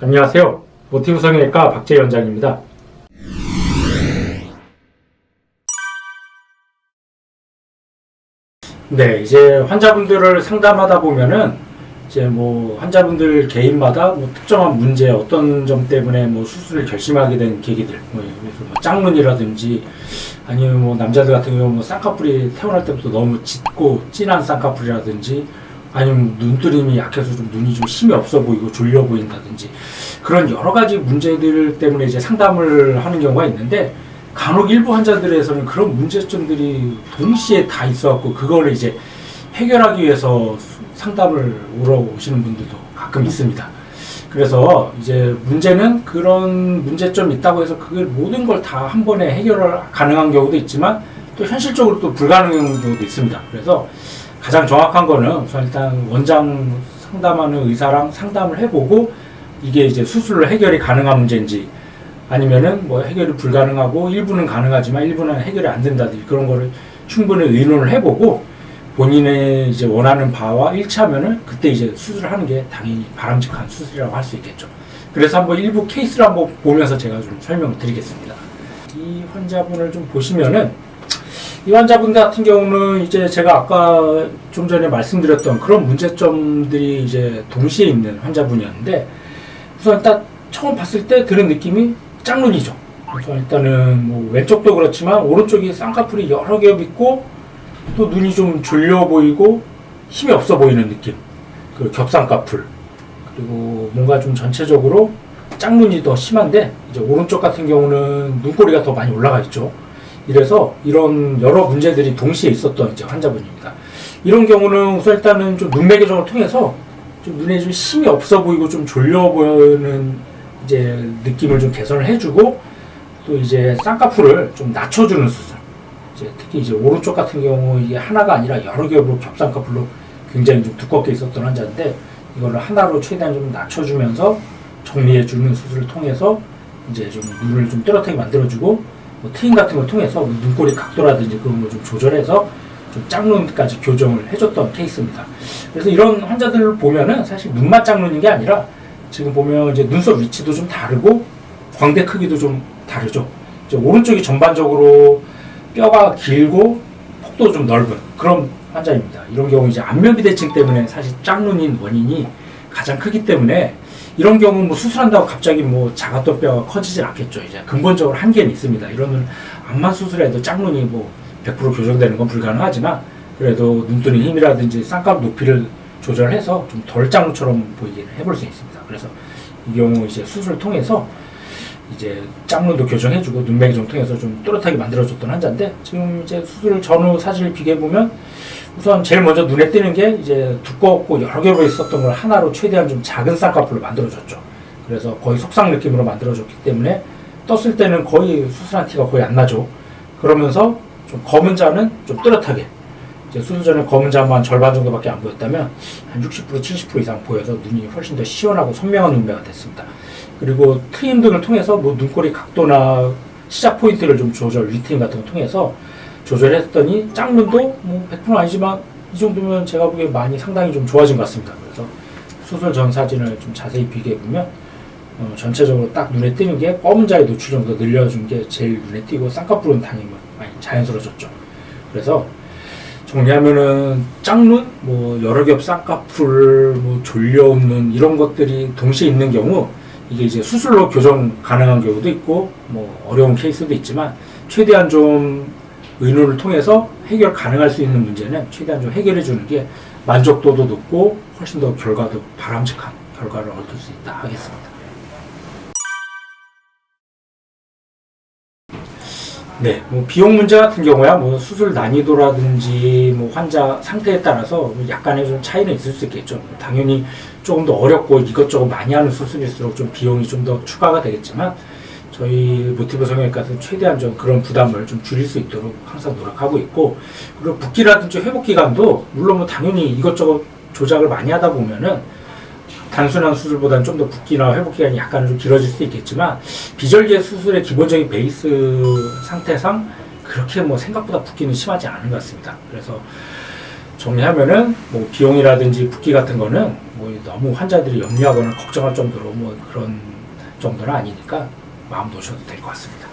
안녕하세요. 모티브 성형외과 박재희 원장입니다. 네, 이제 환자분들을 상담하다 보면은 이제 환자분들 개인마다 특정한 문제, 어떤 점 때문에 수술을 결심하게 된 계기들, 그래서 짝눈이라든지 아니면 남자들 같은 경우 쌍꺼풀이 태어날 때부터 너무 짙고 진한 쌍꺼풀이라든지 아니면 눈뜨림이 약해서 좀 눈이 좀 힘이 없어 보이고 졸려 보인다든지 그런 여러 가지 문제들 때문에 이제 상담을 하는 경우가 있는데, 간혹 일부 환자들에서는 그런 문제점들이 동시에 다 있어갖고 그걸 이제 해결하기 위해서 상담을 오러 오시는 분들도 가끔 있습니다. 그래서 이제 문제는 그런 문제점이 있다고 해서 그 모든 걸 다 한 번에 해결을 가능한 경우도 있지만 또 현실적으로 또 불가능한 경우도 있습니다. 그래서 가장 정확한 거는 우선 일단 원장 상담하는 의사랑 상담을 해보고 이게 이제 수술로 해결이 가능한 문제인지 아니면은 해결이 불가능하고 일부는 가능하지만 일부는 해결이 안 된다든지 그런 거를 충분히 의논을 해보고 본인의 이제 원하는 바와 일치하면은 그때 이제 수술을 하는 게 당연히 바람직한 수술이라고 할 수 있겠죠. 그래서 한번 일부 케이스를 한번 보면서 제가 좀 설명을 드리겠습니다. 이 환자분을 좀 보시면은 이 환자분 같은 경우는 이제 제가 아까 좀 전에 말씀드렸던 그런 문제점들이 이제 동시에 있는 환자분이었는데, 우선 딱 처음 봤을 때 드는 느낌이 짝눈이죠. 그래서 일단은 왼쪽도 그렇지만 오른쪽이 쌍꺼풀이 여러 겹 있고 또 눈이 좀 졸려 보이고 힘이 없어 보이는 느낌. 그 겹쌍꺼풀. 그리고 뭔가 좀 전체적으로 짝눈이 더 심한데 이제 오른쪽 같은 경우는 눈꼬리가 더 많이 올라가 있죠. 이래서 이런 여러 문제들이 동시에 있었던 이제 환자분입니다. 이런 경우는 우선 일단은 좀 눈매 교정을 통해서 좀 눈에 좀 힘이 없어 보이고 좀 졸려 보이는 이제 느낌을 좀 개선을 해주고, 또 이제 쌍꺼풀을 좀 낮춰주는 수술. 이제 특히 이제 오른쪽 같은 경우 이게 하나가 아니라 여러 겹으로 겹쌍꺼풀로 굉장히 좀 두껍게 있었던 환자인데 이거를 하나로 최대한 좀 낮춰주면서 정리해주는 수술을 통해서 이제 좀 눈을 좀 또렷하게 만들어주고, 트임 같은 걸 통해서 눈꼬리 각도라든지 그런 걸 좀 조절해서 좀 짝눈까지 교정을 해줬던 케이스입니다. 그래서 이런 환자들을 보면은 사실 눈만 짝눈인 게 아니라 지금 보면 이제 눈썹 위치도 좀 다르고 광대 크기도 좀 다르죠. 이제 오른쪽이 전반적으로 뼈가 길고 폭도 좀 넓은 그런 환자입니다. 이런 경우 이제 안면비대증 때문에 사실 짝눈인 원인이 가장 크기 때문에 이런 경우 수술한다고 갑자기 작았던 뼈가 커지진 않겠죠. 이제 근본적으로 한계는 있습니다. 이런 암만 수술해도 짝눈이 100% 교정되는 건 불가능하지만 그래도 눈뜨는 힘이라든지 쌍꺼풀 높이를 조절해서 좀 덜 짝눈처럼 보이게 해볼 수 있습니다. 그래서 이 경우 이제 수술을 통해서 이제 짝눈도 교정해주고 눈매 교정 통해서 좀 또렷하게 만들어줬던 환자인데, 지금 이제 수술 전후 사진을 비교해보면 우선 제일 먼저 눈에 띄는 게 이제 두껍고 여러 겹으로 있었던 걸 하나로 최대한 좀 작은 쌍꺼풀로 만들어줬죠. 그래서 거의 속상 느낌으로 만들어줬기 때문에 떴을 때는 거의 수술한 티가 거의 안 나죠. 그러면서 좀 검은 자는 좀 또렷하게, 이제 수술 전에 검은 자만 절반 정도밖에 안 보였다면 한 60% 70% 이상 보여서 눈이 훨씬 더 시원하고 선명한 눈매가 됐습니다. 그리고 트임 등을 통해서 눈꼬리 각도나 시작 포인트를 좀 조절, 위트임 같은 걸 통해서 조절했더니 짝눈도 100% 아니지만 이 정도면 제가 보기에 많이 상당히 좀 좋아진 것 같습니다. 그래서 수술 전 사진을 좀 자세히 비교해보면 전체적으로 딱 눈에 띄는 게 검은 자의 노출 정도 늘려준 게 제일 눈에 띄고 쌍꺼풀은 당연히 많이 자연스러워졌죠. 그래서 정리하면은 짝눈, 여러 겹 쌍꺼풀, 졸려온 눈 이런 것들이 동시에 있는 경우 이게 이제 수술로 교정 가능한 경우도 있고 어려운 케이스도 있지만 최대한 좀 의논을 통해서 해결 가능할 수 있는 문제는 최대한 좀 해결해 주는 게 만족도도 높고 훨씬 더 결과도 바람직한 결과를 얻을 수 있다 하겠습니다. 네, 비용 문제 같은 경우야 수술 난이도라든지 환자 상태에 따라서 약간의 좀 차이는 있을 수 있겠죠. 당연히 조금 더 어렵고 이것저것 많이 하는 수술일수록 좀 비용이 좀 더 추가가 되겠지만 저희 모티브 성형외과에서 최대한 좀 그런 부담을 좀 줄일 수 있도록 항상 노력하고 있고, 그리고 붓기라든지 회복 기간도 물론 당연히 이것저것 조작을 많이 하다 보면은 단순한 수술보다는 좀 더 붓기나 회복 기간이 약간 좀 길어질 수 있겠지만 비절개 수술의 기본적인 베이스 상태상 그렇게 생각보다 붓기는 심하지 않은 것 같습니다. 그래서 정리하면은 뭐 비용이라든지 붓기 같은 거는 뭐 너무 환자들이 염려하거나 걱정할 정도로 뭐 그런 정도는 아니니까 마음 놓으셔도 될 것 같습니다.